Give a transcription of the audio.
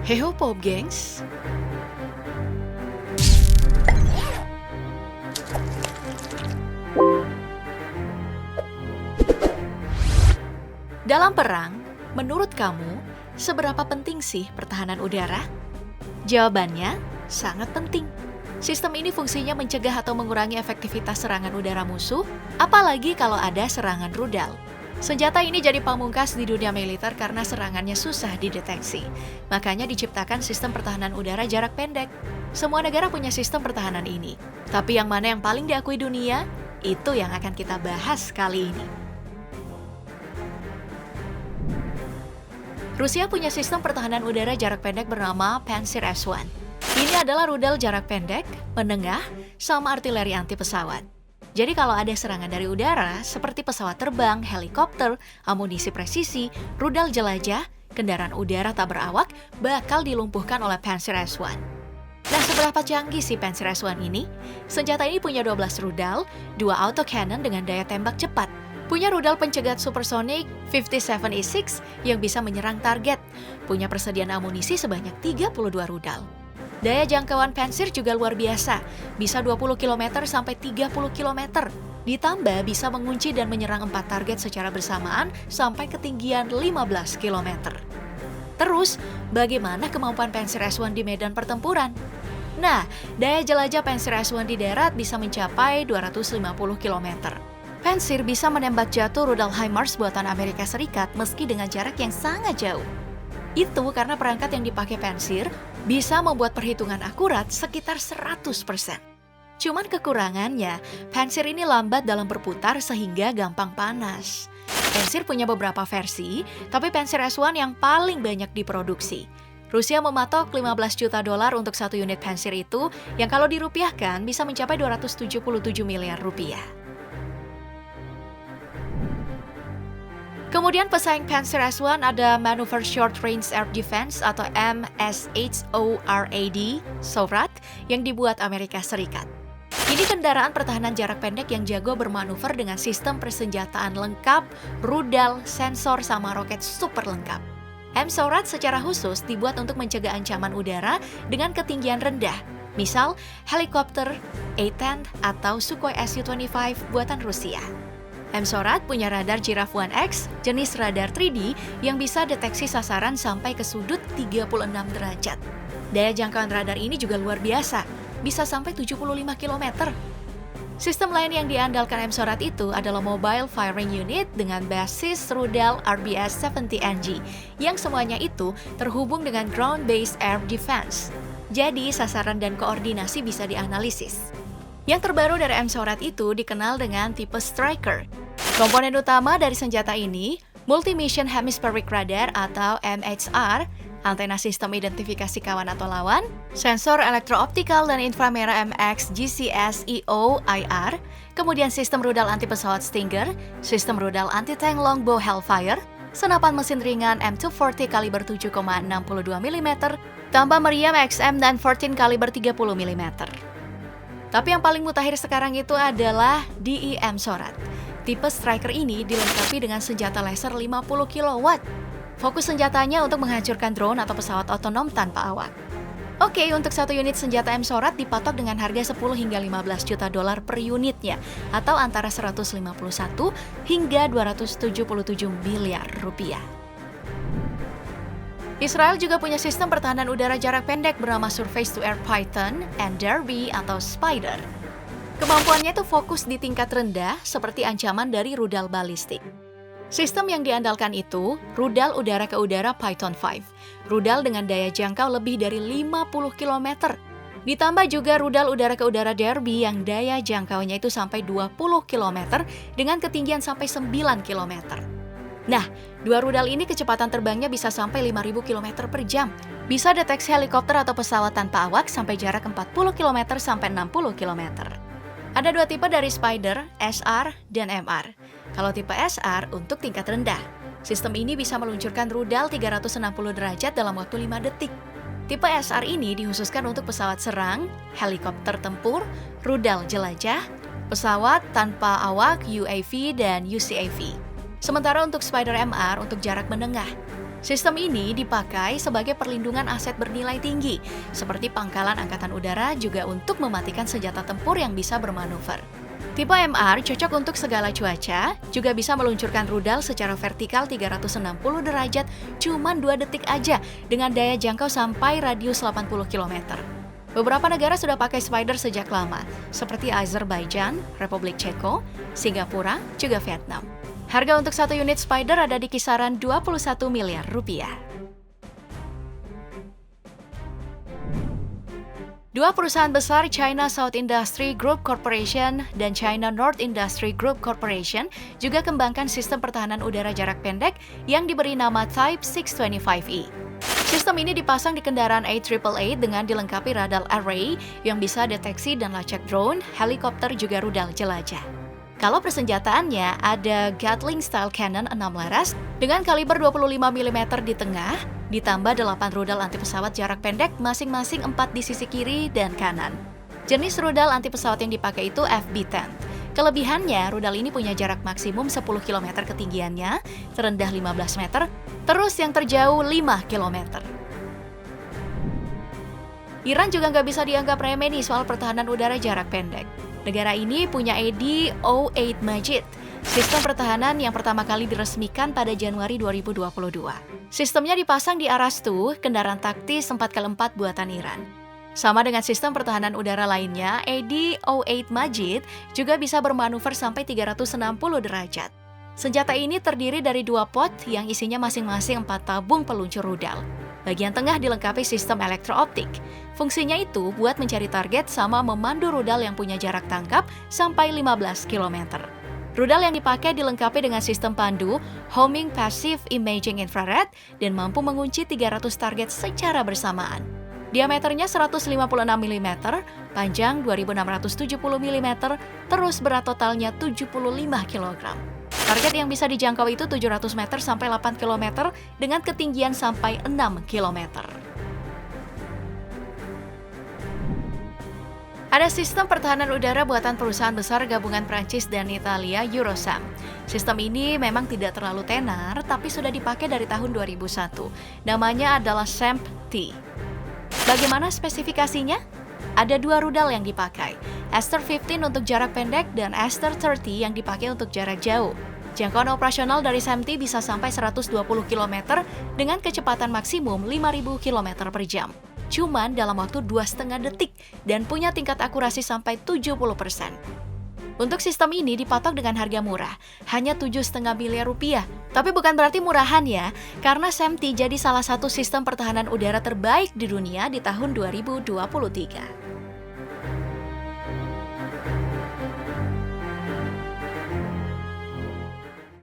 Heho Pop gengs. Dalam perang, menurut kamu, seberapa penting sih pertahanan udara? Jawabannya, sangat penting. Sistem ini fungsinya mencegah atau mengurangi efektivitas serangan udara musuh, apalagi kalau ada serangan rudal. Senjata ini jadi pamungkas di dunia militer karena serangannya susah dideteksi. Makanya diciptakan sistem pertahanan udara jarak pendek. Semua negara punya sistem pertahanan ini. Tapi yang mana yang paling diakui dunia? Itu yang akan kita bahas kali ini. Rusia punya sistem pertahanan udara jarak pendek bernama Pantsir S-1. Ini adalah rudal jarak pendek, menengah, sama artileri anti pesawat. Jadi kalau ada serangan dari udara, seperti pesawat terbang, helikopter, amunisi presisi, rudal jelajah, kendaraan udara tak berawak, bakal dilumpuhkan oleh Pantsir S-1. Nah, seberapa canggih sih Pantsir S-1 ini? Senjata ini punya 12 rudal, 2 autocannon dengan daya tembak cepat, punya rudal pencegat supersonik 57E6 yang bisa menyerang target, punya persediaan amunisi sebanyak 32 rudal. Daya jangkauan Pantsir juga luar biasa, bisa 20 km sampai 30 km. Ditambah bisa mengunci dan menyerang 4 target secara bersamaan sampai ketinggian 15 km. Terus, bagaimana kemampuan Pantsir S-1 di medan pertempuran? Nah, daya jelajah Pantsir S-1 di darat bisa mencapai 250 km. Pantsir bisa menembak jatuh rudal HIMARS buatan Amerika Serikat meski dengan jarak yang sangat jauh. Itu karena perangkat yang dipakai Pantsir bisa membuat perhitungan akurat sekitar 100%. Cuman kekurangannya, Pantsir ini lambat dalam berputar sehingga gampang panas. Pantsir punya beberapa versi, tapi Pantsir S-1 yang paling banyak diproduksi. Rusia mematok $15 juta untuk satu unit Pantsir itu, yang kalau dirupiahkan bisa mencapai 277 miliar rupiah. Kemudian pesaing Pantsir S-1 ada Maneuver Short Range Air Defense atau MSHORAD, SORAD, yang dibuat Amerika Serikat. Ini kendaraan pertahanan jarak pendek yang jago bermanuver dengan sistem persenjataan lengkap, rudal, sensor, sama roket super lengkap. MSORAD secara khusus dibuat untuk mencegah ancaman udara dengan ketinggian rendah, misal helikopter, A-10, atau Sukhoi Su-25 buatan Rusia. MSORAD punya radar Giraffe 1X, jenis radar 3D yang bisa deteksi sasaran sampai ke sudut 36 derajat. Daya jangkauan radar ini juga luar biasa, bisa sampai 75 km. Sistem lain yang diandalkan MSORAD itu adalah Mobile Firing Unit dengan basis rudal RBS-70NG, yang semuanya itu terhubung dengan Ground-Based Air Defense. Jadi sasaran dan koordinasi bisa dianalisis. Yang terbaru dari MSORAD itu dikenal dengan tipe Striker. Komponen utama dari senjata ini, Multi-Mission Hemispheric Radar atau MHR, antena sistem identifikasi kawan atau lawan, sensor elektro-optikal dan inframerah MX GCS EO IR, kemudian sistem rudal anti-pesawat Stinger, sistem rudal anti-tank Longbow Hellfire, senapan mesin ringan M240 kaliber 7,62 mm, tambah meriam XM dan 14 kaliber 30 mm. Tapi yang paling mutakhir sekarang itu adalah DE MSORAD. Tipe Striker ini dilengkapi dengan senjata laser 50 kW. Fokus senjatanya untuk menghancurkan drone atau pesawat otonom tanpa awak. Oke, untuk satu unit senjata MSORAD dipatok dengan harga 10 hingga 15 juta dolar per unitnya, atau antara 151 hingga 277 miliar rupiah. Israel juga punya sistem pertahanan udara jarak pendek bernama Surface to Air Python and Derby atau Spider. Kemampuannya itu fokus di tingkat rendah seperti ancaman dari rudal balistik. Sistem yang diandalkan itu rudal udara ke udara Python 5, rudal dengan daya jangkau lebih dari 50 km. Ditambah juga rudal udara ke udara Derby yang daya jangkaunya itu sampai 20 km dengan ketinggian sampai 9 km. Nah, dua rudal ini kecepatan terbangnya bisa sampai 5.000 km per jam. Bisa deteksi helikopter atau pesawat tanpa awak sampai jarak 40 km sampai 60 km. Ada dua tipe dari Spider, SR dan MR. Kalau tipe SR untuk tingkat rendah. Sistem ini bisa meluncurkan rudal 360 derajat dalam waktu 5 detik. Tipe SR ini dikhususkan untuk pesawat serang, helikopter tempur, rudal jelajah, pesawat tanpa awak UAV dan UCAV. Sementara untuk Spider MR untuk jarak menengah. Sistem ini dipakai sebagai perlindungan aset bernilai tinggi, seperti pangkalan angkatan udara juga untuk mematikan senjata tempur yang bisa bermanuver. Tipe MR cocok untuk segala cuaca, juga bisa meluncurkan rudal secara vertikal 360 derajat cuma 2 detik aja dengan daya jangkau sampai radius 80 km. Beberapa negara sudah pakai Spider sejak lama, seperti Azerbaijan, Republik Ceko, Singapura, juga Vietnam. Harga untuk satu unit Spider ada di kisaran 21 miliar rupiah. Dua perusahaan besar China South Industry Group Corporation dan China North Industry Group Corporation juga kembangkan sistem pertahanan udara jarak pendek yang diberi nama Type 625E. Sistem ini dipasang di kendaraan A888 dengan dilengkapi radar array yang bisa deteksi dan lacak drone, helikopter juga rudal jelajah. Kalau persenjataannya ada Gatling style cannon 6 laras dengan kaliber 25 mm di tengah, ditambah 8 rudal anti pesawat jarak pendek masing-masing 4 di sisi kiri dan kanan. Jenis rudal anti pesawat yang dipakai itu FB-10. Kelebihannya, rudal ini punya jarak maksimum 10 km ketinggiannya, terendah 15 meter, terus yang terjauh 5 km. Iran juga nggak bisa dianggap remeh nih soal pertahanan udara jarak pendek. Negara ini punya AD-08 Majid, sistem pertahanan yang pertama kali diresmikan pada Januari 2022. Sistemnya dipasang di Arastu, kendaraan taktis 4x4 buatan Iran. Sama dengan sistem pertahanan udara lainnya, AD-08 Majid juga bisa bermanuver sampai 360 derajat. Senjata ini terdiri dari 2 pot yang isinya masing-masing 4 tabung peluncur rudal. Bagian tengah dilengkapi sistem elektro-optik. Fungsinya itu buat mencari target sama memandu rudal yang punya jarak tangkap sampai 15 km. Rudal yang dipakai dilengkapi dengan sistem pandu, homing passive imaging infrared, dan mampu mengunci 300 target secara bersamaan. Diameternya 156 mm, panjang 2670 mm, terus berat totalnya 75 kg. Target yang bisa dijangkau itu 700 meter sampai 8 km dengan ketinggian sampai 6 km. Ada sistem pertahanan udara buatan perusahaan besar gabungan Prancis dan Italia, Eurosam. Sistem ini memang tidak terlalu tenar, tapi sudah dipakai dari tahun 2001. Namanya adalah SAMP-T. Bagaimana spesifikasinya? Ada 2 rudal yang dipakai, Aster 15 untuk jarak pendek dan Aster 30 yang dipakai untuk jarak jauh. Jangkauan operasional dari SAMP-T bisa sampai 120 km dengan kecepatan maksimum 5.000 km per jam. Cuman dalam waktu 2,5 detik dan punya tingkat akurasi sampai 70%. Untuk sistem ini dipatok dengan harga murah, hanya 7,5 miliar rupiah. Tapi bukan berarti murahan ya, karena SAMP-T jadi salah satu sistem pertahanan udara terbaik di dunia di tahun 2023.